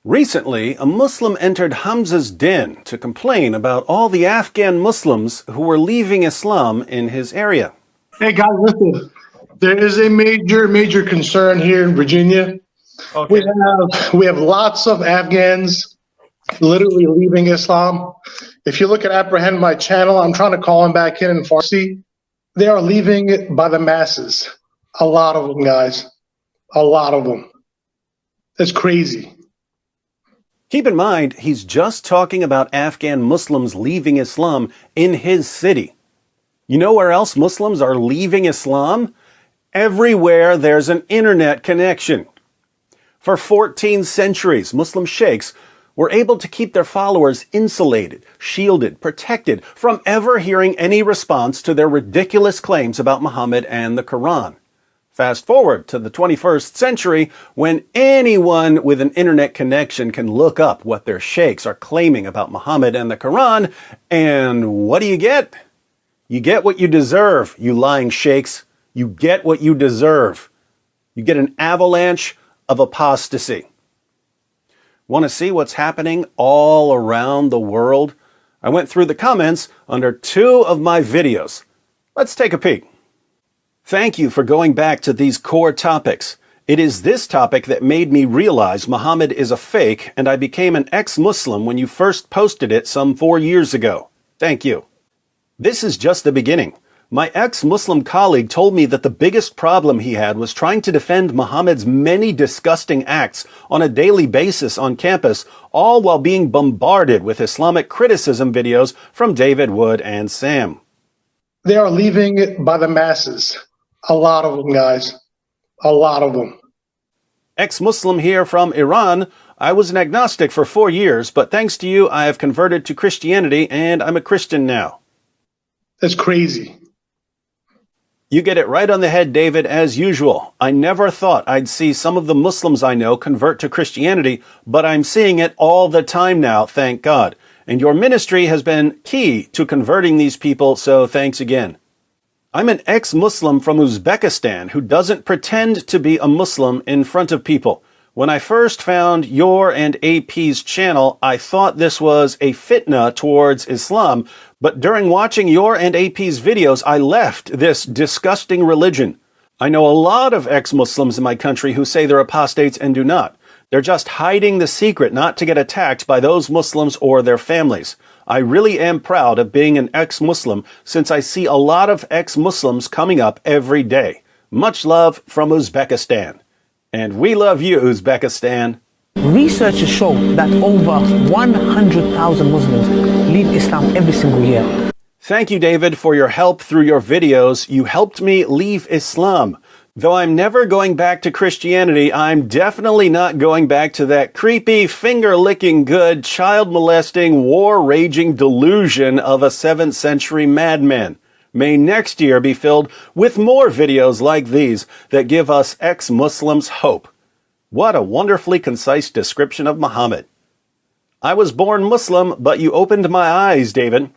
Recently, a Muslim entered Hamza's den to complain about all the Afghan Muslims who were leaving Islam in his area. Hey guys, listen. There is a major concern here in Virginia. Okay. We have lots of Afghans literally leaving Islam. If you look at Apprehend My channel, I'm trying to call them back in Farsi. They are leaving it by the masses. A lot of them, guys. A lot of them. It's crazy. Keep in mind, he's just talking about Afghan Muslims leaving Islam in his city. You know where else Muslims are leaving Islam? Everywhere there's an internet connection. For 14 centuries, Muslim sheikhs were able to keep their followers insulated, shielded, protected from ever hearing any response to their ridiculous claims about Muhammad and the Quran. Fast forward to the 21st century, when anyone with an internet connection can look up what their sheikhs are claiming about Muhammad and the Quran, and what do you get? You get what you deserve, you lying sheikhs. You get what you deserve. You get an avalanche of apostasy. Want to see what's happening all around the world? I went through the comments under 2 of my videos. Let's take a peek. Thank you for going back to these core topics. It is this topic that made me realize Muhammad is a fake, and I became an ex-Muslim when you first posted it some 4 years ago. Thank you. This is just the beginning. My ex-Muslim colleague told me that the biggest problem he had was trying to defend Muhammad's many disgusting acts on a daily basis on campus, all while being bombarded with Islamic criticism videos from David Wood and Sam. They are leaving it by the masses. A lot of them, guys. A lot of them. Ex-Muslim here from Iran. I was an agnostic for 4 years, but thanks to you, I have converted to Christianity and I'm a Christian now. That's crazy. You get it right on the head, David, as usual. I never thought I'd see some of the Muslims I know convert to Christianity, but I'm seeing it all the time now, thank God. And your ministry has been key to converting these people, so thanks again. I'm an ex-Muslim from Uzbekistan who doesn't pretend to be a Muslim in front of people. When I first found your and AP's channel, I thought this was a fitna towards Islam, but during watching your and AP's videos, I left this disgusting religion. I know a lot of ex-Muslims in my country who say they're apostates and do not. They're just hiding the secret not to get attacked by those Muslims or their families. I really am proud of being an ex-Muslim since I see a lot of ex-Muslims coming up every day. Much love from Uzbekistan. And we love you, Uzbekistan. Researchers show that over 100,000 Muslims leave Islam every single year. Thank you, David, for your help through your videos. You helped me leave Islam. Though I'm never going back to Christianity, I'm definitely not going back to that creepy, finger-licking good, child-molesting, war-raging delusion of a 7th century madman. May next year be filled with more videos like these that give us ex-Muslims hope. What a wonderfully concise description of Muhammad. I was born Muslim, but you opened my eyes, David.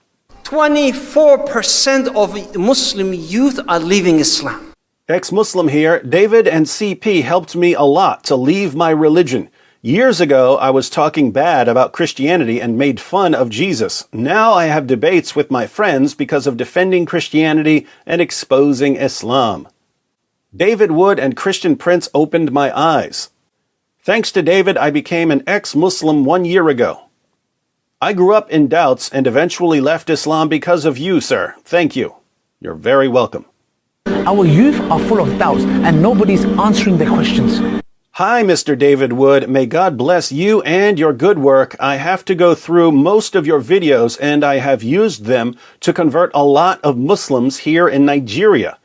24% of Muslim youth are leaving Islam. Ex-Muslim here, David and CP helped me a lot to leave my religion. Years ago, I was talking bad about Christianity and made fun of Jesus. Now I have debates with my friends because of defending Christianity and exposing Islam. David Wood and Christian Prince opened my eyes. Thanks to David, I became an ex-Muslim 1 year ago. I grew up in doubts and eventually left Islam because of you, sir. Thank you. You're very welcome. Our youth are full of doubts and nobody's answering their questions. Hi, Mr. David Wood. May God bless you and your good work. I have to go through most of your videos and I have used them to convert a lot of Muslims here in Nigeria.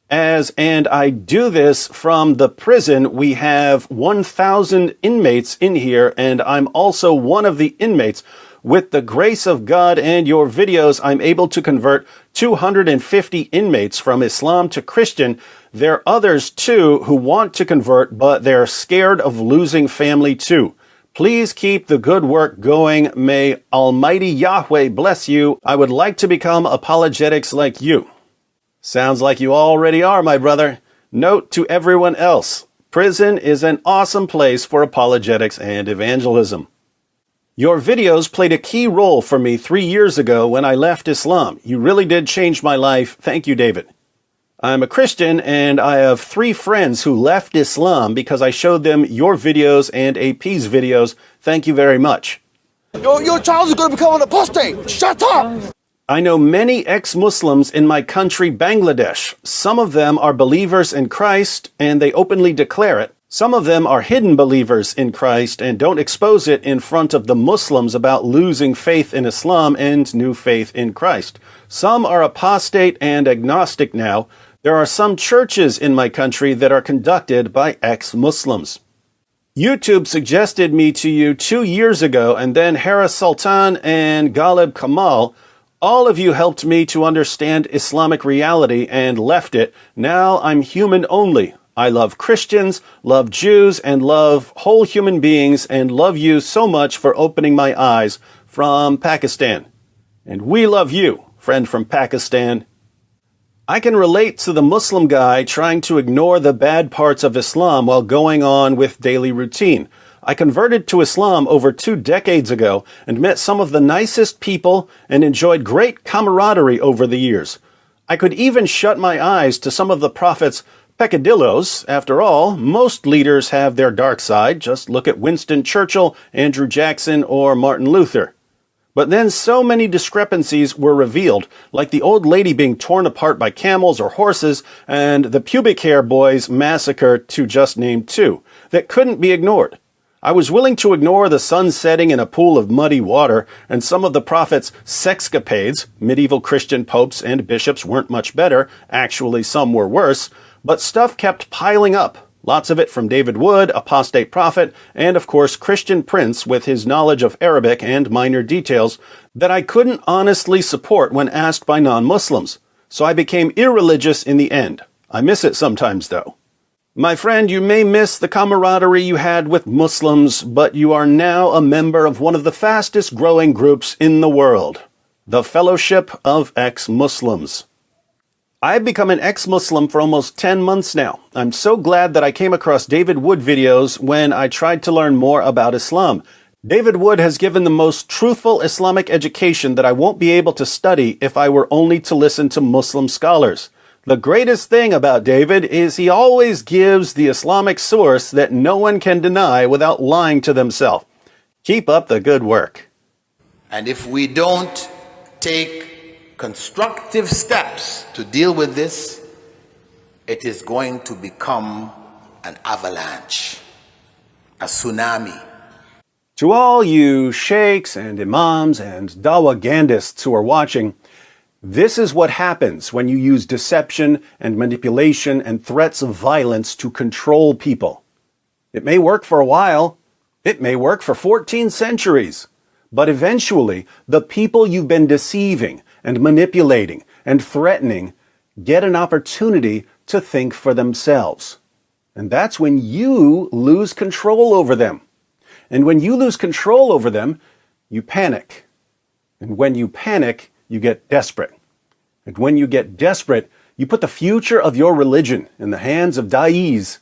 And I do this from the prison. We have 1,000 inmates in here and I'm also one of the inmates. With the grace of God and your videos, I'm able to convert 250 inmates from Islam to Christian. There are others too who want to convert, but they're scared of losing family too. Please keep the good work going. May Almighty Yahweh bless you. I would like to become apologetics like you. Sounds like you already are, my brother. Note to everyone else. Prison is an awesome place for apologetics and evangelism. Your videos played a key role for me 3 years ago when I left Islam. You really did change my life. Thank you, David. I'm a Christian, and I have 3 friends who left Islam because I showed them your videos and AP's videos. Thank you very much. Your child is going to become an apostate. Shut up! I know many ex-Muslims in my country, Bangladesh. Some of them are believers in Christ, and they openly declare it. Some of them are hidden believers in Christ and don't expose it in front of the Muslims about losing faith in Islam and new faith in Christ. Some are apostate and agnostic now. There are some churches in my country that are conducted by ex-Muslims. YouTube suggested me to you 2 years ago, and then Harris Sultan and Ghalib Kamal, all of you helped me to understand Islamic reality and left it. Now I'm human only. I love Christians, love Jews, and love whole human beings, and love you so much for opening my eyes. From Pakistan. And we love you, friend from Pakistan. I can relate to the Muslim guy trying to ignore the bad parts of Islam while going on with daily routine. I converted to Islam over 2 decades ago and met some of the nicest people and enjoyed great camaraderie over the years. I could even shut my eyes to some of the Prophet's peccadillos. After all, most leaders have their dark side. Just look at Winston Churchill, Andrew Jackson, or Martin Luther. But then so many discrepancies were revealed, like the old lady being torn apart by camels or horses, and the pubic hair boys massacre, to just name 2, that couldn't be ignored. I was willing to ignore the sun setting in a pool of muddy water and some of the Prophet's sexcapades. Medieval Christian popes and bishops weren't much better. Actually, some were worse. But stuff kept piling up. Lots of it from David Wood, apostate prophet, and of course Christian Prince with his knowledge of Arabic and minor details that I couldn't honestly support when asked by non-Muslims. So I became irreligious in the end. I miss it sometimes, though. My friend, you may miss the camaraderie you had with Muslims, but you are now a member of one of the fastest growing groups in the world, the Fellowship of Ex-Muslims. I've become an ex-Muslim for almost 10 months now. I'm so glad that I came across David Wood videos when I tried to learn more about Islam. David Wood has given the most truthful Islamic education that I won't be able to study if I were only to listen to Muslim scholars. The greatest thing about David is he always gives the Islamic source that no one can deny without lying to themselves. Keep up the good work. And if we don't take constructive steps to deal with this, it is going to become an avalanche, a tsunami. To all you sheikhs and imams and dawagandists who are watching, this is what happens when you use deception and manipulation and threats of violence to control people. It may work for a while. It may work for 14 centuries. But eventually, the people you've been deceiving and manipulating and threatening get an opportunity to think for themselves. And that's when you lose control over them. And when you lose control over them, you panic. And when you panic, you get desperate. And when you get desperate, you put the future of your religion in the hands of da'is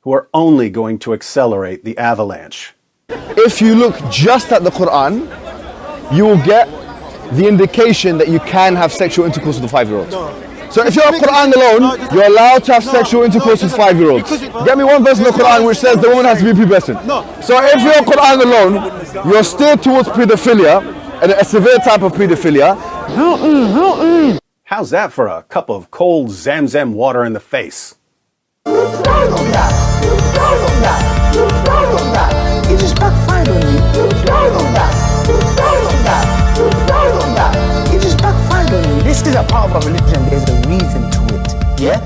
who are only going to accelerate the avalanche. If you look just at the Quran, you will get the indication that you can have sexual intercourse with a 5-year-old. So if you're at Quran alone, you're allowed to have sexual intercourse with 5-year-olds. Get me one verse in the Quran which says the woman has to be pubescent. So if you're at Quran alone, you're steered towards pedophilia, and a severe type of pedophilia. How's that for a cup of cold Zamzam water in the face? It just backfired on me. It just backfired on me. This is a part of our religion. There's a reason to it. Yeah?